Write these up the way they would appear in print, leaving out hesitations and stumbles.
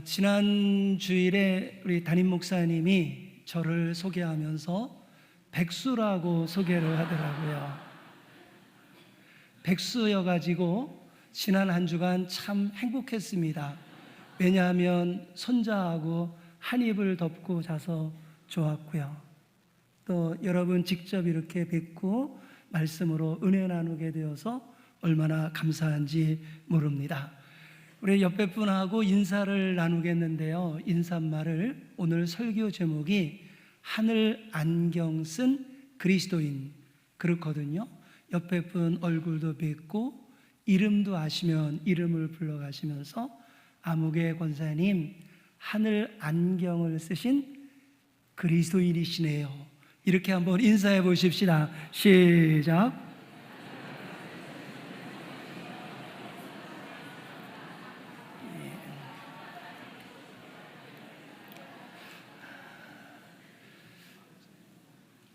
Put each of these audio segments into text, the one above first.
지난 주일에 우리 담임 목사님이 저를 소개하면서 백수라고 소개를 하더라고요. 백수여가지고 지난 한 주간 참 행복했습니다. 왜냐하면 손자하고 한 입을 덮고 자서 좋았고요. 또 여러분 직접 이렇게 뵙고 말씀으로 은혜 나누게 되어서 얼마나 감사한지 모릅니다. 우리 옆에 분하고 인사를 나누겠는데요, 인사말을 오늘 설교 제목이 하늘 안경 쓴 그리스도인 그렇거든요. 옆에 분 얼굴도 뵙고 이름도 아시면 이름을 불러가시면서 아무개 권사님 하늘 안경을 쓰신 그리스도인이시네요, 이렇게 한번 인사해 보십시다. 시작.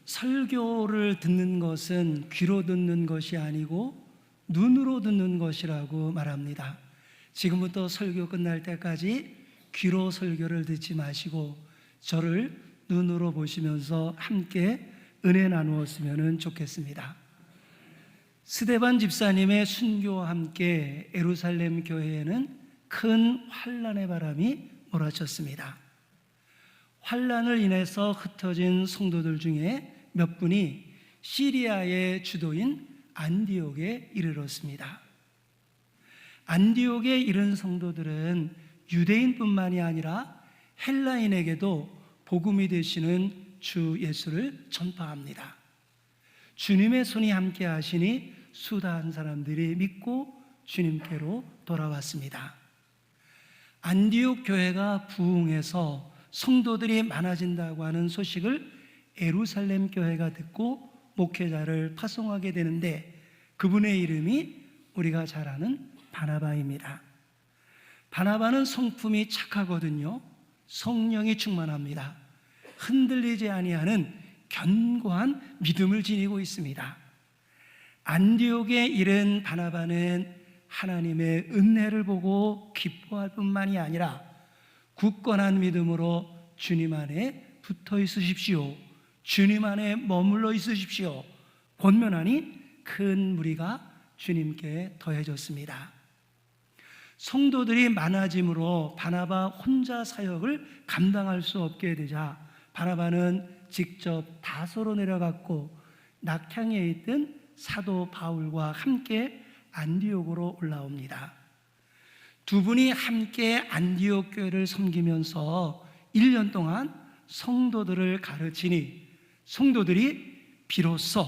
설교를 듣는 것은 귀로 듣는 것이 아니고 눈으로 듣는 것이라고 말합니다. 지금부터 설교 끝날 때까지 귀로 설교를 듣지 마시고 저를 눈으로 보시면서 함께 은혜 나누었으면 좋겠습니다. 스데반 집사님의 순교와 함께 예루살렘 교회에는 큰 환난의 바람이 몰아쳤습니다. 환난을 인해서 흩어진 성도들 중에 몇 분이 시리아의 주도인 안디옥에 이르렀습니다. 안디옥에 이른 성도들은 유대인뿐만이 아니라 헬라인에게도 복음이 되시는 주 예수를 전파합니다. 주님의 손이 함께 하시니 수다한 사람들이 믿고 주님께로 돌아왔습니다. 안디옥 교회가 부흥해서 성도들이 많아진다고 하는 소식을 예루살렘 교회가 듣고 목회자를 파송하게 되는데 그분의 이름이 우리가 잘 아는 바나바입니다. 바나바는 성품이 착하거든요. 성령이 충만합니다. 흔들리지 아니하는 견고한 믿음을 지니고 있습니다. 안디옥에 이른 바나바는 하나님의 은혜를 보고 기뻐할 뿐만이 아니라 굳건한 믿음으로 주님 안에 붙어 있으십시오, 주님 안에 머물러 있으십시오 권면하니 큰 무리가 주님께 더해졌습니다. 성도들이 많아짐으로 바나바 혼자 사역을 감당할 수 없게 되자 바나바는 직접 다소로 내려갔고 낙향에 있던 사도 바울과 함께 안디옥으로 올라옵니다. 두 분이 함께 안디옥 교회를 섬기면서 1년 동안 성도들을 가르치니 성도들이 비로소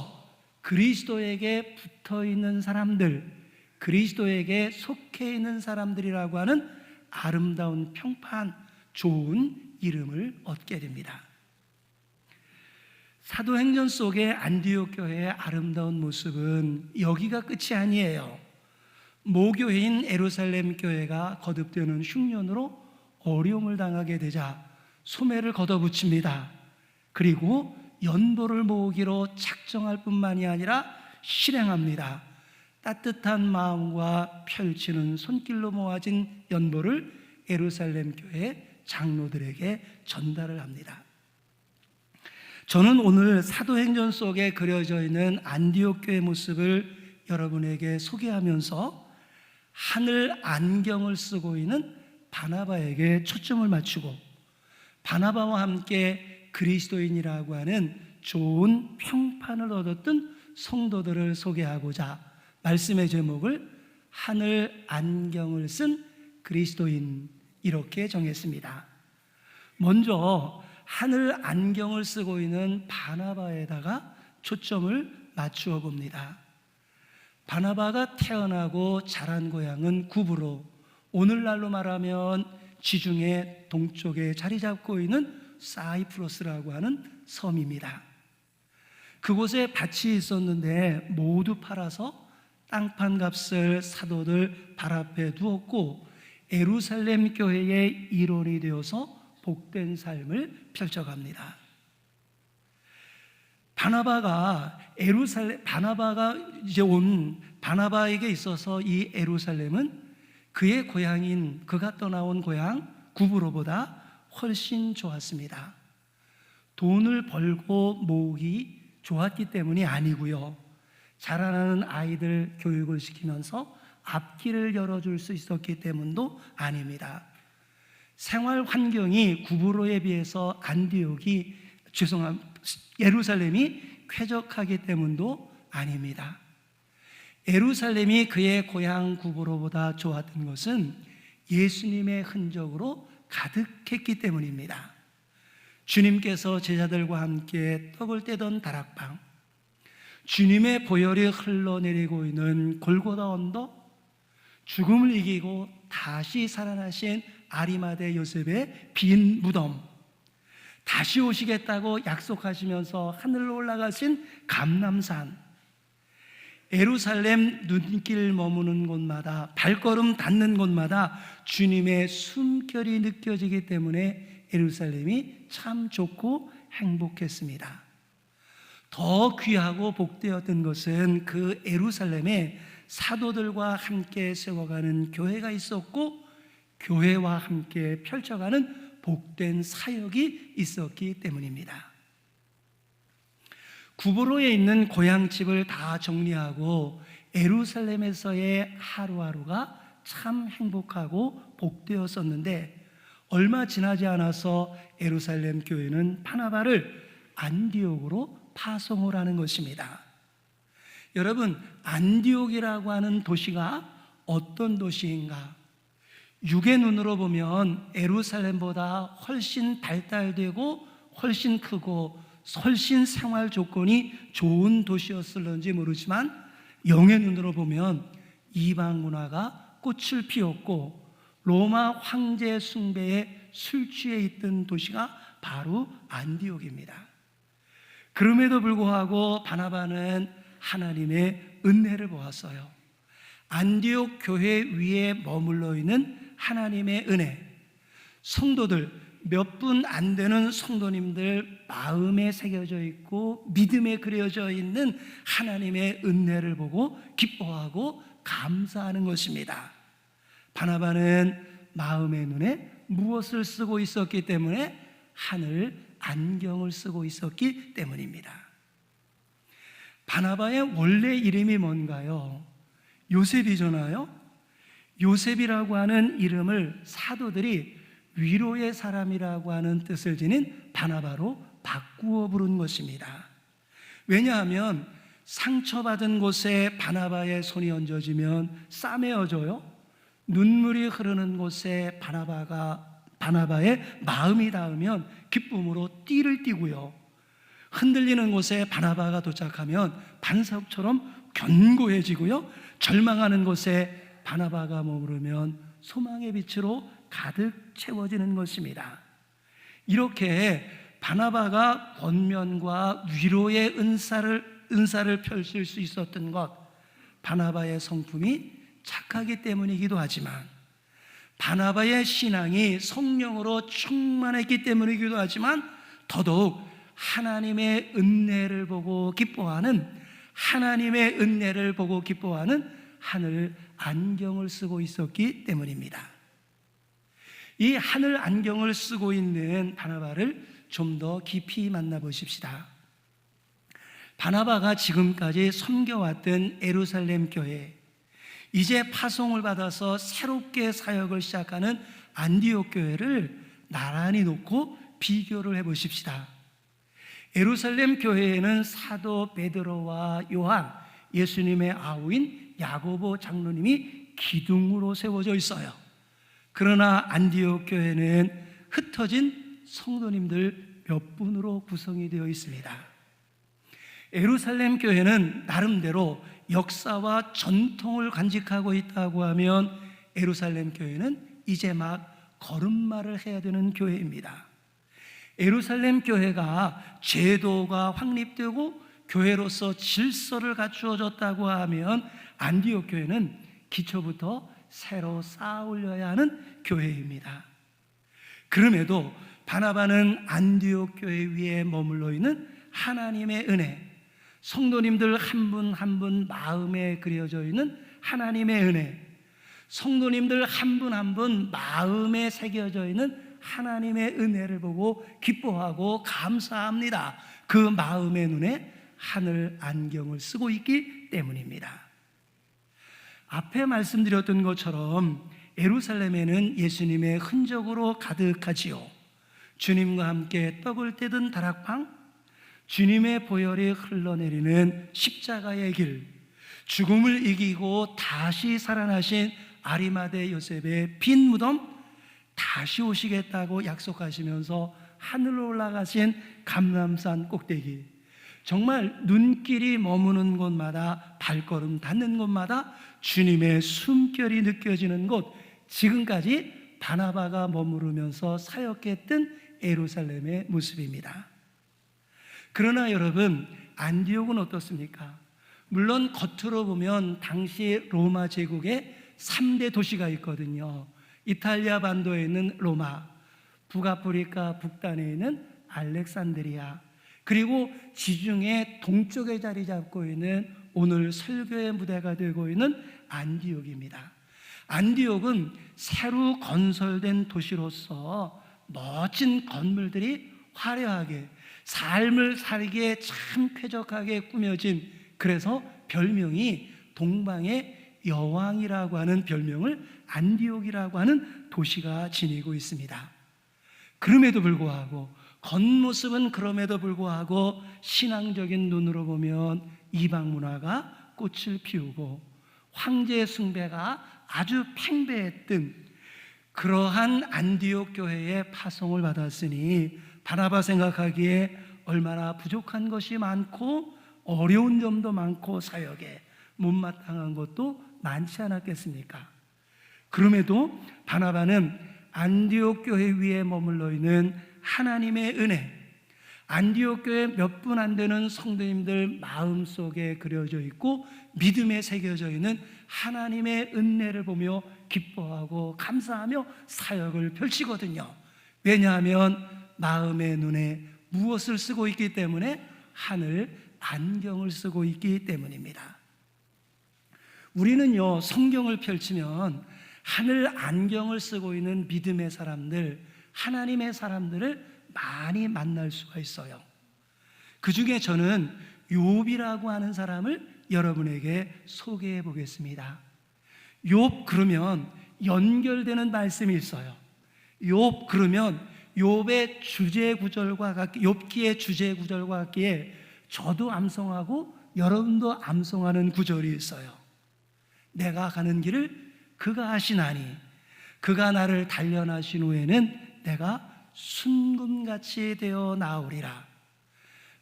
그리스도에게 붙어 있는 사람들, 그리스도에게 속해 있는 사람들이라고 하는 아름다운 평판, 좋은 이름을 얻게 됩니다. 사도행전 속의 안디옥 교회의 아름다운 모습은 여기가 끝이 아니에요. 모교회인 예루살렘 교회가 거듭되는 흉년으로 어려움을 당하게 되자 소매를 걷어붙입니다. 그리고 연보를 모으기로 작정할 뿐만이 아니라 실행합니다. 따뜻한 마음과 펼치는 손길로 모아진 연보를 예루살렘 교회 장로들에게 전달을 합니다. 저는 오늘 사도행전 속에 그려져 있는 안디옥 교회 모습을 여러분에게 소개하면서 하늘 안경을 쓰고 있는 바나바에게 초점을 맞추고 바나바와 함께 그리스도인이라고 하는 좋은 평판을 얻었던 성도들을 소개하고자 말씀의 제목을 하늘 안경을 쓴 그리스도인 이렇게 정했습니다. 먼저 하늘 안경을 쓰고 있는 바나바에다가 초점을 맞추어 봅니다. 바나바가 태어나고 자란 고향은 구브로, 오늘날로 말하면 지중해 동쪽에 자리 잡고 있는 사이프러스라고 하는 섬입니다. 그곳에 밭이 있었는데 모두 팔아서 땅판 값을 사도들 발 앞에 두었고 예루살렘 교회의 일원이 되어서 복된 삶을 펼쳐갑니다. 바나바가 바나바에게 있어서 이 예루살렘은 그의 고향인, 그가 떠나온 고향 구브로보다 훨씬 좋았습니다. 돈을 벌고 모으기 좋았기 때문이 아니고요, 자라나는 아이들 교육을 시키면서 앞길을 열어줄 수 있었기 때문도 아닙니다. 생활 환경이 구브로에 비해서 예루살렘이 쾌적하기 때문도 아닙니다. 예루살렘이 그의 고향 구브로보다 좋았던 것은 예수님의 흔적으로 가득했기 때문입니다. 주님께서 제자들과 함께 떡을 떼던 다락방, 주님의 보혈이 흘러내리고 있는 골고다 언덕, 죽음을 이기고 다시 살아나신 아리마대 요셉의 빈 무덤, 다시 오시겠다고 약속하시면서 하늘로 올라가신 감람산, 예루살렘 눈길 머무는 곳마다, 발걸음 닿는 곳마다 주님의 숨결이 느껴지기 때문에 예루살렘이 참 좋고 행복했습니다. 더 귀하고 복되었던 것은 그 예루살렘에 사도들과 함께 세워가는 교회가 있었고, 교회와 함께 펼쳐가는 복된 사역이 있었기 때문입니다. 구브로에 있는 고향집을 다 정리하고 예루살렘에서의 하루하루가 참 행복하고 복되었었는데, 얼마 지나지 않아서 예루살렘 교회는 바나바를 안디옥으로 파송을 하는 것입니다. 여러분, 안디옥이라고 하는 도시가 어떤 도시인가? 육의 눈으로 보면 예루살렘보다 훨씬 발달되고 훨씬 크고 훨씬 생활 조건이 좋은 도시였을런지 모르지만, 영의 눈으로 보면 이방 문화가 꽃을 피웠고 로마 황제 숭배에 술 취해 있던 도시가 바로 안디옥입니다. 그럼에도 불구하고 바나바는 하나님의 은혜를 보았어요. 안디옥 교회 위에 머물러 있는 하나님의 은혜, 성도들, 몇 분 안 되는 성도님들 마음에 새겨져 있고 믿음에 그려져 있는 하나님의 은혜를 보고 기뻐하고 감사하는 것입니다. 바나바는 마음의 눈에 무엇을 쓰고 있었기 때문에? 하늘 안경을 쓰고 있었기 때문입니다. 바나바의 원래 이름이 뭔가요? 요셉이잖아요. 요셉이라고 하는 이름을 사도들이 위로의 사람이라고 하는 뜻을 지닌 바나바로 바꾸어 부른 것입니다. 왜냐하면 상처받은 곳에 바나바의 손이 얹어지면 싸매어져요. 눈물이 흐르는 곳에 바나바의 마음이 닿으면 기쁨으로 띠를 띠고요, 흔들리는 곳에 바나바가 도착하면 반석처럼 견고해지고요, 절망하는 곳에 바나바가 머무르면 소망의 빛으로 가득 채워지는 것입니다. 이렇게 바나바가 권면과 위로의 은사를 펼칠 수 있었던 것, 바나바의 성품이 착하기 때문이기도 하지만, 바나바의 신앙이 성령으로 충만했기 때문이기도 하지만, 더더욱 하나님의 은혜를 보고 기뻐하는 하늘 안경을 쓰고 있었기 때문입니다. 이 하늘 안경을 쓰고 있는 바나바를 좀 더 깊이 만나보십시다. 바나바가 지금까지 섬겨왔던 예루살렘 교회, 이제 파송을 받아서 새롭게 사역을 시작하는 안디옥 교회를 나란히 놓고 비교를 해보십시다. 예루살렘 교회에는 사도 베드로와 요한, 예수님의 아우인 야고보 장로님이 기둥으로 세워져 있어요. 그러나 안디옥 교회는 흩어진 성도님들 몇 분으로 구성이 되어 있습니다. 예루살렘 교회는 나름대로 역사와 전통을 간직하고 있다고 하면, 예루살렘 교회는 이제 막 걸음마를 해야 되는 교회입니다. 예루살렘 교회가 제도가 확립되고 교회로서 질서를 갖추어졌다고 하면, 안디옥 교회는 기초부터 새로 쌓아 올려야 하는 교회입니다. 그럼에도 바나바는 안디옥 교회 위에 머물러 있는 하나님의 은혜, 성도님들 한 분 한 분 마음에 그려져 있는 하나님의 은혜, 성도님들 한 분 한 분 마음에 새겨져 있는 하나님의 은혜를 보고 기뻐하고 감사합니다. 그 마음의 눈에 하늘 안경을 쓰고 있기 때문입니다. 앞에 말씀드렸던 것처럼 예루살렘에는 예수님의 흔적으로 가득하지요. 주님과 함께 떡을 떼든 다락방, 주님의 보혈이 흘러내리는 십자가의 길, 죽음을 이기고 다시 살아나신 아리마대 요셉의 빈 무덤, 다시 오시겠다고 약속하시면서 하늘로 올라가신 감람산 꼭대기, 정말 눈길이 머무는 곳마다, 발걸음 닿는 곳마다 주님의 숨결이 느껴지는 곳, 지금까지 바나바가 머무르면서 사역했던 예루살렘의 모습입니다. 그러나 여러분, 안디옥은 어떻습니까? 물론 겉으로 보면 당시 로마 제국의 3대 도시가 있거든요. 이탈리아 반도에 있는 로마, 북아프리카 북단에 있는 알렉산드리아, 그리고 지중해 동쪽에 자리 잡고 있는 오늘 설교의 무대가 되고 있는 안디옥입니다. 안디옥은 새로 건설된 도시로서 멋진 건물들이 화려하게, 삶을 살기에 참 쾌적하게 꾸며진, 그래서 별명이 동방의 여왕이라고 하는 별명을 안디옥이라고 하는 도시가 지니고 있습니다. 그럼에도 불구하고, 겉모습은 그럼에도 불구하고 신앙적인 눈으로 보면 이방 문화가 꽃을 피우고 황제 숭배가 아주 팽배했던 그러한 안디옥 교회의 파송을 받았으니 바나바 생각하기에 얼마나 부족한 것이 많고 어려운 점도 많고 사역에 못마땅한 것도 많지 않았겠습니까? 그럼에도 바나바는 안디옥 교회 위에 머물러 있는 하나님의 은혜, 안디옥 교회 몇 분 안 되는 성도님들 마음속에 그려져 있고 믿음에 새겨져 있는 하나님의 은혜를 보며 기뻐하고 감사하며 사역을 펼치거든요. 왜냐하면 마음의 눈에 무엇을 쓰고 있기 때문에? 하늘 안경을 쓰고 있기 때문입니다. 우리는요, 성경을 펼치면 하늘 안경을 쓰고 있는 믿음의 사람들, 하나님의 사람들을 많이 만날 수가 있어요. 그 중에 저는 욥이라고 하는 사람을 여러분에게 소개해 보겠습니다. 욥 그러면 연결되는 말씀이 있어요. 욥 그러면 욥의 주제 구절과 같기, 욥기의 주제 구절과 같기에 저도 암송하고 여러분도 암송하는 구절이 있어요. 내가 가는 길을 그가 아시나니 그가 나를 단련하신 후에는 내가 순금같이 되어 나오리라.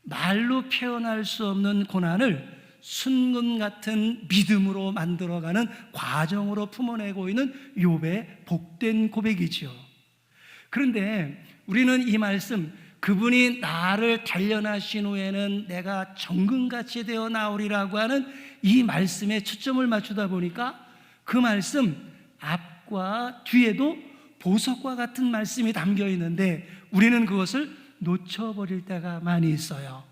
말로 표현할 수 없는 고난을 순금 같은 믿음으로 만들어가는 과정으로 품어내고 있는 욥의 복된 고백이지요. 그런데 우리는 이 말씀, 그분이 나를 단련하신 후에는 내가 정금같이 되어 나오리라고 하는 이 말씀에 초점을 맞추다 보니까 그 말씀 앞과 뒤에도 보석과 같은 말씀이 담겨 있는데 우리는 그것을 놓쳐버릴 때가 많이 있어요.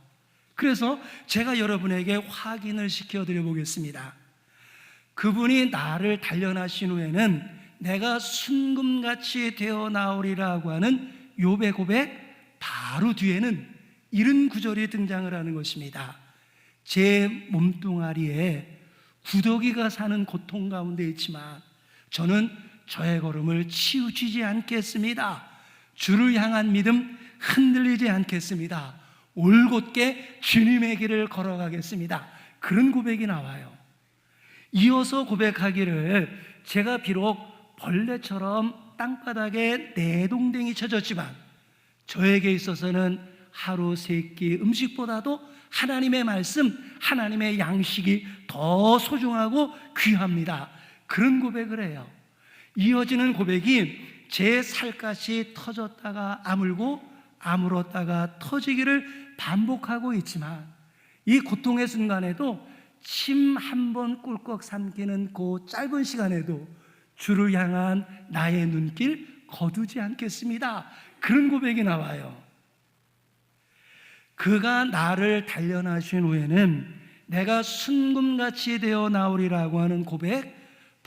그래서 제가 여러분에게 확인을 시켜드려 보겠습니다. 그분이 나를 단련하신 후에는 내가 순금같이 되어 나오리라고 하는 욥의 고백 바로 뒤에는 이런 구절이 등장을 하는 것입니다. 제 몸뚱아리에 구더기가 사는 고통 가운데 있지만 저는 저의 걸음을 치우치지 않겠습니다. 주를 향한 믿음 흔들리지 않겠습니다. 올곧게 주님의 길을 걸어가겠습니다. 그런 고백이 나와요. 이어서 고백하기를 제가 비록 벌레처럼 땅바닥에 내동댕이 쳐졌지만 저에게 있어서는 하루 세 끼 음식보다도 하나님의 말씀, 하나님의 양식이 더 소중하고 귀합니다. 그런 고백을 해요. 이어지는 고백이 제 살갗이 터졌다가 아물고 아물었다가 터지기를 반복하고 있지만 이 고통의 순간에도 침 한 번 꿀꺽 삼키는 그 짧은 시간에도 주를 향한 나의 눈길 거두지 않겠습니다. 그런 고백이 나와요. 그가 나를 단련하신 후에는 내가 순금같이 되어 나오리라고 하는 고백,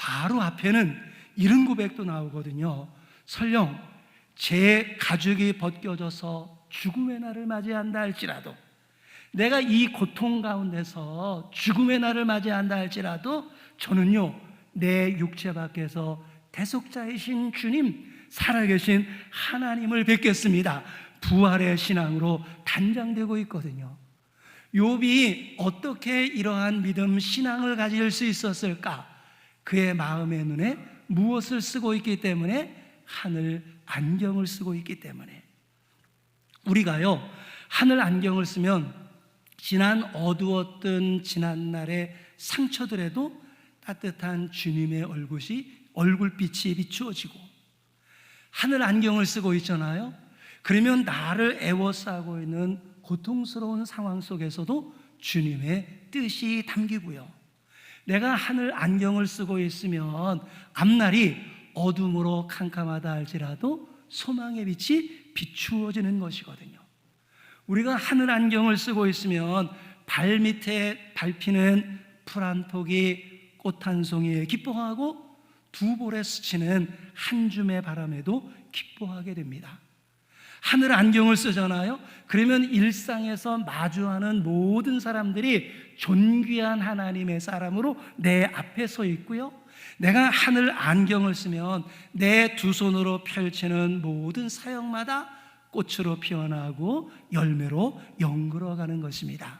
바로 앞에는 이런 고백도 나오거든요. 설령 제 가죽이 벗겨져서 죽음의 날을 맞이한다 할지라도, 내가 이 고통 가운데서 죽음의 날을 맞이한다 할지라도 저는요, 내 육체 밖에서 대속자이신 주님, 살아계신 하나님을 뵙겠습니다. 부활의 신앙으로 단장되고 있거든요. 욥이 어떻게 이러한 믿음, 신앙을 가질 수 있었을까? 그의 마음의 눈에 무엇을 쓰고 있기 때문에? 하늘 안경을 쓰고 있기 때문에. 우리가요, 하늘 안경을 쓰면 지난 어두웠던 지난날의 상처들에도 따뜻한 주님의 얼굴빛이 비추어지고, 하늘 안경을 쓰고 있잖아요. 그러면 나를 애워싸고 있는 고통스러운 상황 속에서도 주님의 뜻이 담기고요. 내가 하늘 안경을 쓰고 있으면 앞날이 어둠으로 캄캄하다 할지라도 소망의 빛이 비추어지는 것이거든요. 우리가 하늘 안경을 쓰고 있으면 발밑에 밟히는 풀 한 폭이 꽃 한 송이에 기뻐하고 두 볼에 스치는 한 줌의 바람에도 기뻐하게 됩니다. 하늘 안경을 쓰잖아요. 그러면 일상에서 마주하는 모든 사람들이 존귀한 하나님의 사람으로 내 앞에 서 있고요, 내가 하늘 안경을 쓰면 내 두 손으로 펼치는 모든 사역마다 꽃으로 피어나고 열매로 연그러가는 것입니다.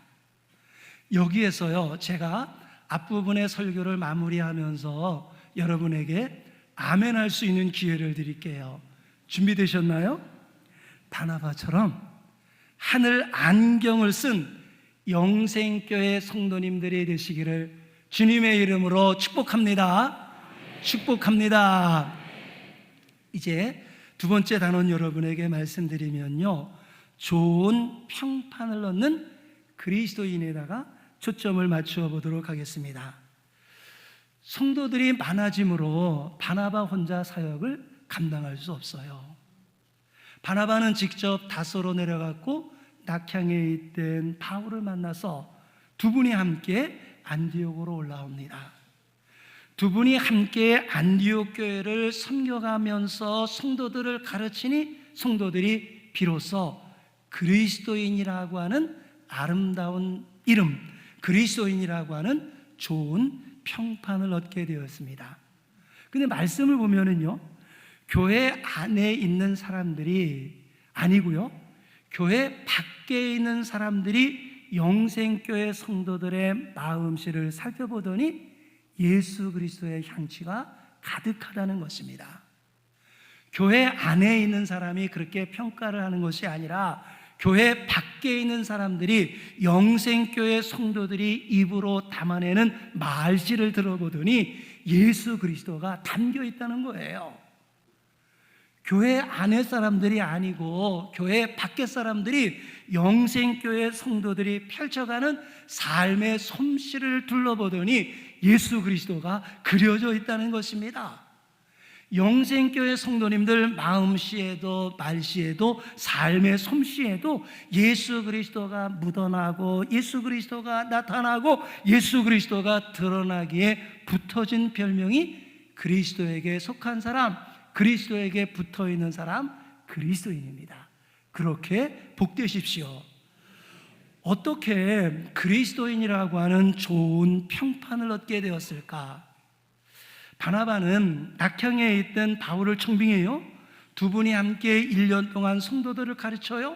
여기에서요, 제가 앞부분의 설교를 마무리하면서 여러분에게 아멘 할 수 있는 기회를 드릴게요. 준비되셨나요? 바나바처럼 하늘 안경을 쓴 영생교회 성도님들이 되시기를 주님의 이름으로 축복합니다. 축복합니다. 이제 두 번째 단원 여러분에게 말씀드리면요, 좋은 평판을 얻는 그리스도인에다가 초점을 맞추어 보도록 하겠습니다. 성도들이 많아짐으로 바나바 혼자 사역을 감당할 수 없어요. 바나바는 직접 다소로 내려갔고 낙향에 있던 바울을 만나서 두 분이 함께 안디옥으로 올라옵니다. 두 분이 함께 안디옥 교회를 섬겨가면서 성도들을 가르치니 성도들이 비로소 그리스도인이라고 하는 아름다운 이름, 그리스도인이라고 하는 좋은 평판을 얻게 되었습니다. 근데 말씀을 보면은요, 교회 안에 있는 사람들이 아니고요, 교회 밖에 있는 사람들이 영생교회 성도들의 마음씨를 살펴보더니 예수 그리스도의 향취가 가득하다는 것입니다. 교회 안에 있는 사람이 그렇게 평가를 하는 것이 아니라 교회 밖에 있는 사람들이 영생교회 성도들이 입으로 담아내는 말씨를 들어보더니 예수 그리스도가 담겨 있다는 거예요. 교회 안의 사람들이 아니고 교회 밖의 사람들이 영생교회 성도들이 펼쳐가는 삶의 솜씨를 둘러보더니 예수 그리스도가 그려져 있다는 것입니다. 영생교회 성도님들 마음씨에도 말씨에도 삶의 솜씨에도 예수 그리스도가 묻어나고 예수 그리스도가 나타나고 예수 그리스도가 드러나기에 붙어진 별명이 그리스도에게 속한 사람, 그리스도에게 붙어있는 사람, 그리스도인입니다. 그렇게 복되십시오. 어떻게 그리스도인이라고 하는 좋은 평판을 얻게 되었을까? 바나바는 낙향에 있던 바울을 청빙해요. 두 분이 함께 1년 동안 성도들을 가르쳐요.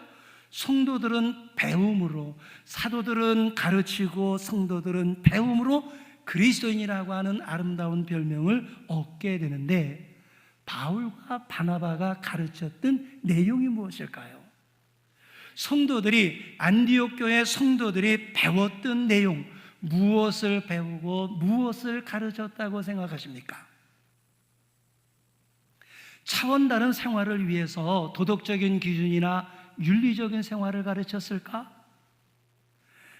성도들은 배움으로, 사도들은 가르치고 성도들은 배움으로 그리스도인이라고 하는 아름다운 별명을 얻게 되는데, 바울과 바나바가 가르쳤던 내용이 무엇일까요? 성도들이, 안디옥 교회 성도들이 배웠던 내용, 무엇을 배우고 무엇을 가르쳤다고 생각하십니까? 차원 다른 생활을 위해서 도덕적인 기준이나 윤리적인 생활을 가르쳤을까?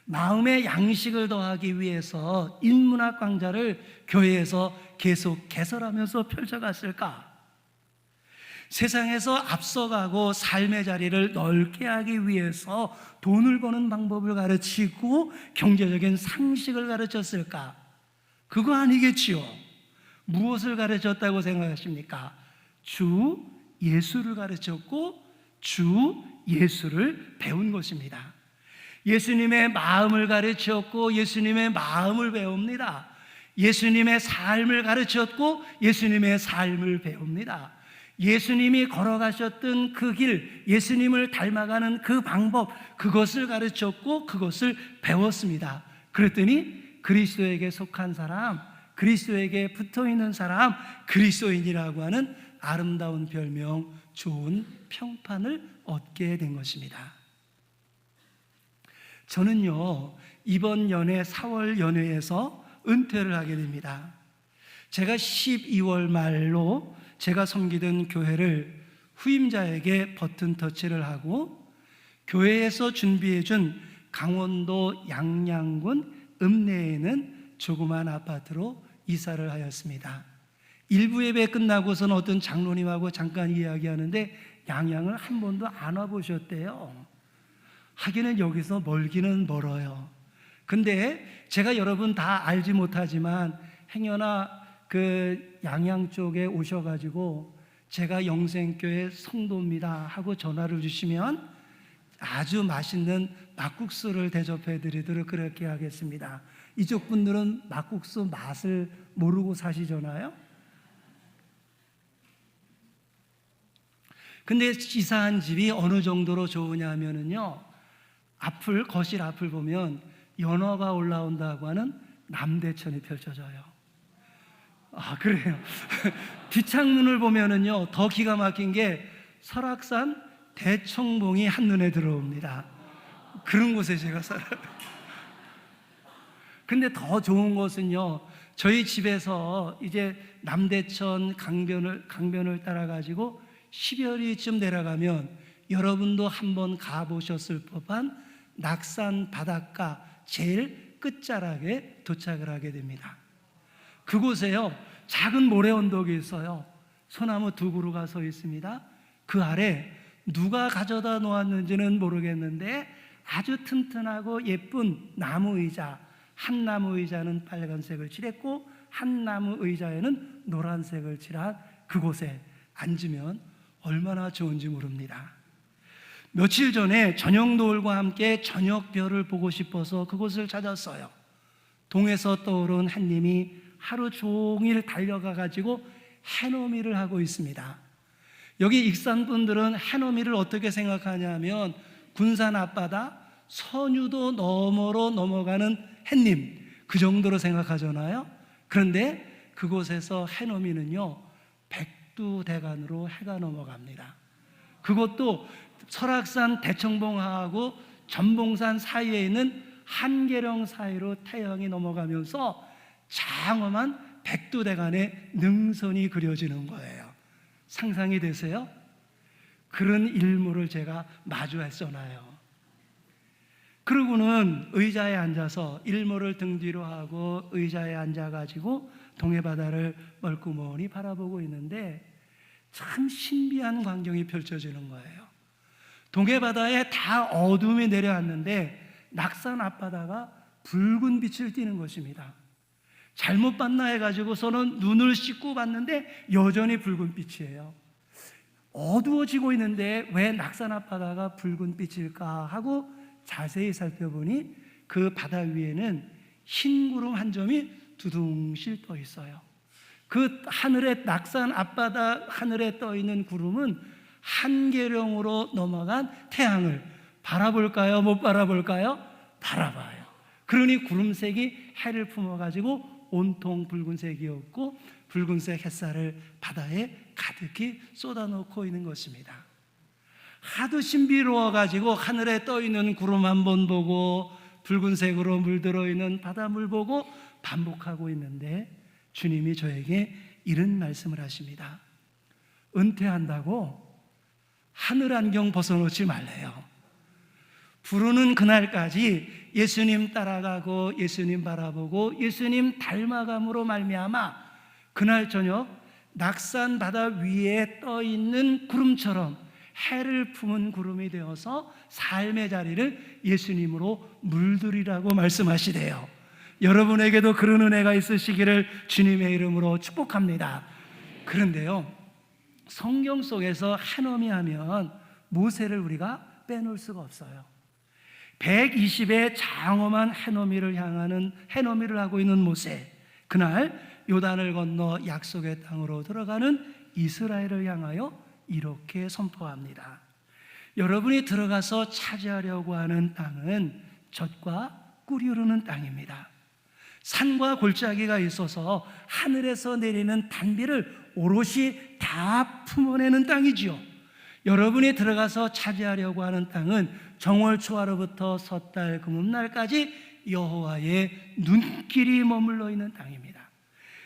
마음의 양식을 더하기 위해서 인문학 강좌를 교회에서 계속 개설하면서 펼쳐갔을까? 세상에서 앞서가고 삶의 자리를 넓게 하기 위해서 돈을 버는 방법을 가르치고 경제적인 상식을 가르쳤을까? 그거 아니겠지요. 무엇을 가르쳤다고 생각하십니까? 주 예수를 가르쳤고 주 예수를 배운 것입니다. 예수님의 마음을 가르쳤고 예수님의 마음을 배웁니다. 예수님의 삶을 가르쳤고 예수님의 삶을 배웁니다. 예수님이 걸어가셨던 그 길, 예수님을 닮아가는 그 방법, 그것을 가르쳤고 그것을 배웠습니다. 그랬더니 그리스도에게 속한 사람, 그리스도에게 붙어있는 사람, 그리스도인이라고 하는 아름다운 별명, 좋은 평판을 얻게 된 것입니다. 저는요, 이번 연회 4월 연회에서 은퇴를 하게 됩니다. 제가 12월 말로 제가 섬기던 교회를 후임자에게 버튼 터치를 하고 교회에서 준비해 준 강원도 양양군 읍내에 있는 조그만 아파트로 이사를 하였습니다. 일부 예배 끝나고서는 어떤 장로님하고 잠깐 이야기하는데 양양을 한 번도 안 와보셨대요. 하기는 여기서 멀기는 멀어요. 근데 제가 여러분 다 알지 못하지만 행여나 그 양양 쪽에 오셔가지고 제가 영생교회 성도입니다 하고 전화를 주시면 아주 맛있는 막국수를 대접해 드리도록 그렇게 하겠습니다. 이쪽 분들은 막국수 맛을 모르고 사시잖아요. 근데 이사한 집이 어느 정도로 좋으냐면요, 거실 앞을 보면 연어가 올라온다고 하는 남대천이 펼쳐져요. 아, 그래요. 뒷창문을 보면은요, 더 기가 막힌 게 설악산 대청봉이 한눈에 들어옵니다. 그런 곳에 제가 살아요. 근데 더 좋은 것은요, 저희 집에서 이제 남대천 강변을 따라가지고 10여리쯤 내려가면 여러분도 한번 가보셨을 법한 낙산 바닷가 제일 끝자락에 도착을 하게 됩니다. 그곳에요, 작은 모래 언덕이 있어요. 소나무 두 그루가 서 있습니다. 그 아래 누가 가져다 놓았는지는 모르겠는데 아주 튼튼하고 예쁜 나무 의자, 한 나무 의자는 빨간색을 칠했고 한 나무 의자에는 노란색을 칠한 그곳에 앉으면 얼마나 좋은지 모릅니다. 며칠 전에 저녁노을과 함께 저녁별을 보고 싶어서 그곳을 찾았어요. 동에서 떠오른 햇님이 하루 종일 달려가 가지고 해넘이를 하고 있습니다. 여기 익산분들은 해넘이를 어떻게 생각하냐면 군산 앞바다 선유도 너머로 넘어가는 햇님, 그 정도로 생각하잖아요. 그런데 그곳에서 해넘이는요, 백두대간으로 해가 넘어갑니다. 그것도 설악산 대청봉하고 전봉산 사이에 있는 한계령 사이로 태양이 넘어가면서 장엄한 백두대간의 능선이 그려지는 거예요. 상상이 되세요? 그런 일물을 제가 마주했잖아요. 그러고는 의자에 앉아서 일몰을 등 뒤로 하고 의자에 앉아가지고 동해바다를 멀구머니 바라보고 있는데 참 신비한 광경이 펼쳐지는 거예요. 동해바다에 다 어둠이 내려왔는데 낙산 앞바다가 붉은 빛을 띠는 것입니다. 잘못 봤나 해가지고서는 눈을 씻고 봤는데 여전히 붉은 빛이에요. 어두워지고 있는데 왜 낙산 앞바다가 붉은 빛일까 하고 자세히 살펴보니 그 바다 위에는 흰 구름 한 점이 두둥실 떠 있어요. 그 하늘에, 낙산 앞바다 하늘에 떠 있는 구름은 한계령으로 넘어간 태양을 바라볼까요? 못 바라볼까요? 바라봐요. 그러니 구름색이 해를 품어가지고 온통 붉은색이었고 붉은색 햇살을 바다에 가득히 쏟아놓고 있는 것입니다. 하도 신비로워가지고 하늘에 떠있는 구름 한 번 보고 붉은색으로 물들어 있는 바닷물 보고 반복하고 있는데 주님이 저에게 이런 말씀을 하십니다. 은퇴한다고 하늘 안경 벗어놓지 말래요. 부르는 그날까지 예수님 따라가고 예수님 바라보고 예수님 닮아감으로 말미암아 그날 저녁 낙산 바다 위에 떠있는 구름처럼 해를 품은 구름이 되어서 삶의 자리를 예수님으로 물들이라고 말씀하시대요. 여러분에게도 그런 은혜가 있으시기를 주님의 이름으로 축복합니다. 그런데요, 성경 속에서 해넘이 하면 모세를 우리가 빼놓을 수가 없어요. 120의 장엄한 해넘이를 하고 있는 모세. 그날 요단을 건너 약속의 땅으로 들어가는 이스라엘을 향하여 이렇게 선포합니다. 여러분이 들어가서 차지하려고 하는 땅은 젖과 꿀이 흐르는 땅입니다. 산과 골짜기가 있어서 하늘에서 내리는 단비를 오롯이 다 품어내는 땅이지요. 여러분이 들어가서 차지하려고 하는 땅은 정월 초하루부터 섣달 금음날까지 여호와의 눈길이 머물러 있는 땅입니다.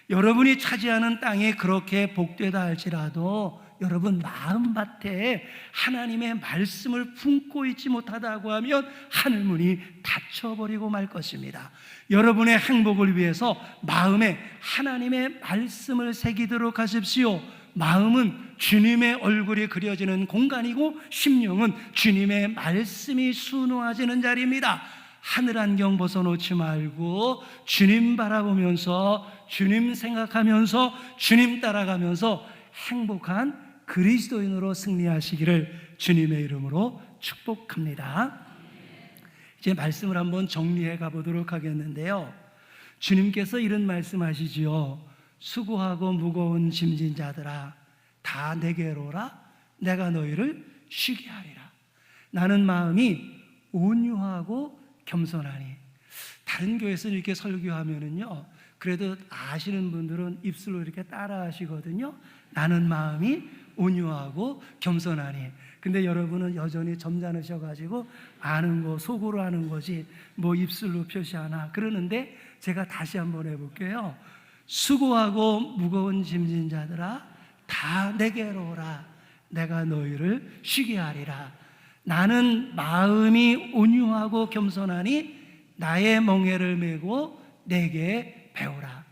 여러분이 차지하는 땅이 그렇게 복되다 할지라도 여러분 마음밭에 하나님의 말씀을 품고 있지 못하다고 하면 하늘문이 닫혀버리고 말 것입니다. 여러분의 행복을 위해서 마음에 하나님의 말씀을 새기도록 하십시오. 마음은 주님의 얼굴이 그려지는 공간이고 심령은 주님의 말씀이 순호하지는 자리입니다. 하늘 안경 벗어놓지 말고 주님 바라보면서 주님 생각하면서 주님 따라가면서 행복한 그리스도인으로 승리하시기를 주님의 이름으로 축복합니다. 이제 말씀을 한번 정리해 가보도록 하겠는데요, 주님께서 이런 말씀하시지요. 수고하고 무거운 짐진 자들아 다 내게로 오라. 내가 너희를 쉬게 하리라. 나는 마음이 온유하고 겸손하니. 다른 교회에서 이렇게 설교하면은요, 그래도 아시는 분들은 입술로 이렇게 따라 하시거든요. 나는 마음이 온유하고 겸손하니. 근데 여러분은 여전히 점잖으셔가지고 아는 거 속으로 하는 거지 뭐 입술로 표시하나 그러는데, 제가 다시 한번 해볼게요. 수고하고 무거운 짐진 자들아 다 내게로 오라. 내가 너희를 쉬게 하리라. 나는 마음이 온유하고 겸손하니 나의 멍에를 메고 내게 배우라.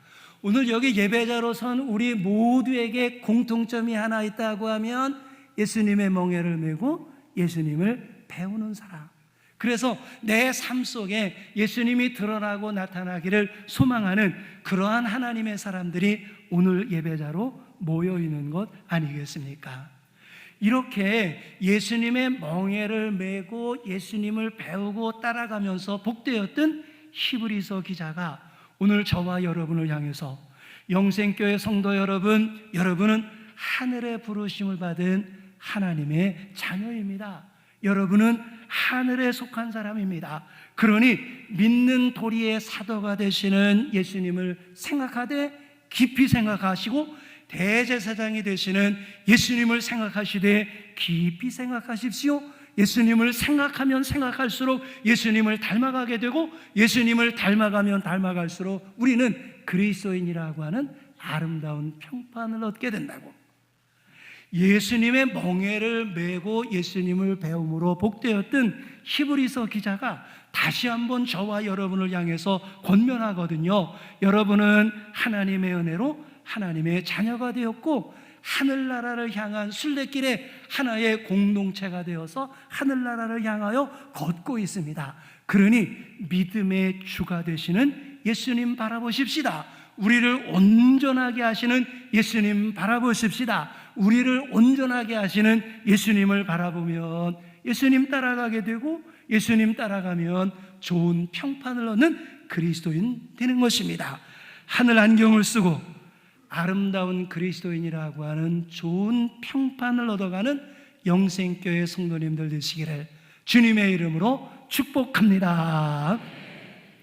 오늘 여기 예배자로 선 우리 모두에게 공통점이 하나 있다고 하면 예수님의 멍에를 메고 예수님을 배우는 사람. 그래서 내 삶 속에 예수님이 드러나고 나타나기를 소망하는 그러한 하나님의 사람들이 오늘 예배자로 모여 있는 것 아니겠습니까? 이렇게 예수님의 멍에를 메고 예수님을 배우고 따라가면서 복되었던 히브리서 기자가 오늘 저와 여러분을 향해서 영생교회 성도 여러분, 여러분은 하늘의 부르심을 받은 하나님의 자녀입니다. 여러분은 하늘에 속한 사람입니다. 그러니 믿는 도리의 사도가 되시는 예수님을 생각하되 깊이 생각하시고, 대제사장이 되시는 예수님을 생각하시되 깊이 생각하십시오. 예수님을 생각하면 생각할수록 예수님을 닮아가게 되고, 예수님을 닮아가면 닮아갈수록 우리는 그리스도인이라고 하는 아름다운 평판을 얻게 된다고. 예수님의 멍에를 메고 예수님을 배움으로 복되었던 히브리서 기자가 다시 한번 저와 여러분을 향해서 권면하거든요. 여러분은 하나님의 은혜로 하나님의 자녀가 되었고 하늘나라를 향한 순례길에 하나의 공동체가 되어서 하늘나라를 향하여 걷고 있습니다. 그러니 믿음의 주가 되시는 예수님 바라보십시다. 우리를 온전하게 하시는 예수님 바라보십시다. 우리를 온전하게 하시는 예수님을 바라보면 예수님 따라가게 되고, 예수님 따라가면 좋은 평판을 얻는 그리스도인 되는 것입니다. 하늘 안경을 쓰고 아름다운 그리스도인이라고 하는 좋은 평판을 얻어가는 영생교회 성도님들 되시기를 주님의 이름으로 축복합니다.